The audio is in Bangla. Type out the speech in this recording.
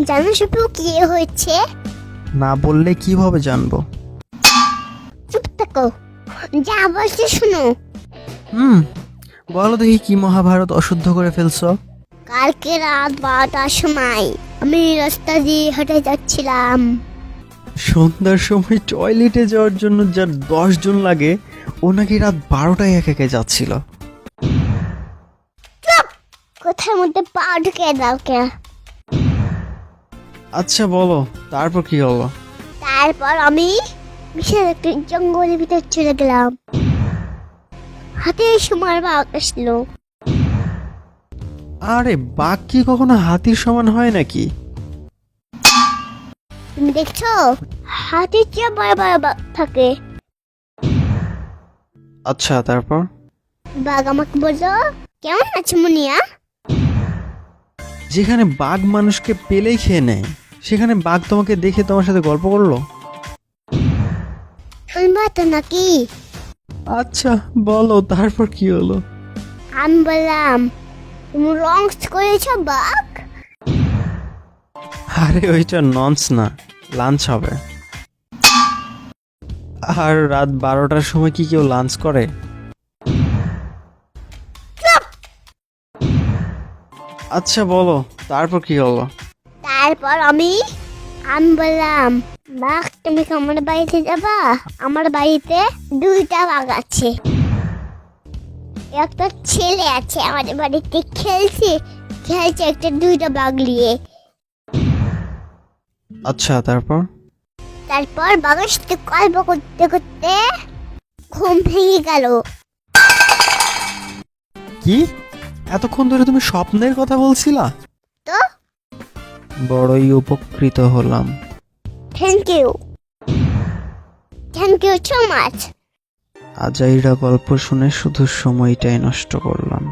জানো শুধু কি হয়েছে? না বললে কিভাবে জানবো? চুপ থাকো, যা বলছি শুনো। হুম, বলো দেখি কি মহাভারত অশুদ্ধ করে ফেলছো? কালকে রাত 12টার সময় আমি রাস্তা দিয়ে হেঁটে যাচ্ছিলাম। সন্ধ্যার সময় টয়লেটে যাওয়ার জন্য যার 10 জন লাগে, ও নাকি রাত 12টায় একা যাচ্ছিল। কোথার মধ্যে পা ঢুকে দাও কে? আচ্ছা বলো, তারপর কি হলো? তারপর আমি বিশাল একটা জঙ্গলের ভিতর চলে গেলাম। হাতে সময় বাঘ আসলো। আরে বাঘ কি কখনো হাতির সমান হয় নাকি? তুমি দেখছো, হাতির চেয়ে বড় বড় বাঘ থাকে। আচ্ছা তারপর? বাঘ আমাকে বললো, কেমন আছো মুনিয়া? যেখানে বাঘ মানুষকে পেলেই খেয়ে নেয়, সেখানে বাঘ তোমাকে দেখে তোমার সাথে গল্প করলো? শুনবা তো নাকি? আচ্ছা বলো, তারপর কি হলো? আমি বললাম, তুমি রংস করেছো বাঘ? আরে ওইটা নন্স না, লাঞ্চ হবে। আর রাত 12টার সময় কি কেউ লাঞ্চ করে? আচ্ছা বলো, তারপর কি হলো? তারপর আমি বললাম, বাঘ তুমি কি আমার বাড়িতে যাবা? আমার বাড়িতে 2টা বাঘ আছে। একটা ছেলে আছে আমাদের বাড়িতে, খেলছে খেলছে একটা 2টা বাঘ নিয়ে। আচ্ছা তারপর? তারপর বাঘের সাথে গল্প করতে করতে ঘুম ভেঙে গেল। কি, এতক্ষণ ধরে তুমি স্বপ্নের কথা বলছিলা? তো বড়ই উপকৃত হলাম। Thank you so much. আজাইরা গল্প শুনে শুধু সময়টাই নষ্ট করলাম।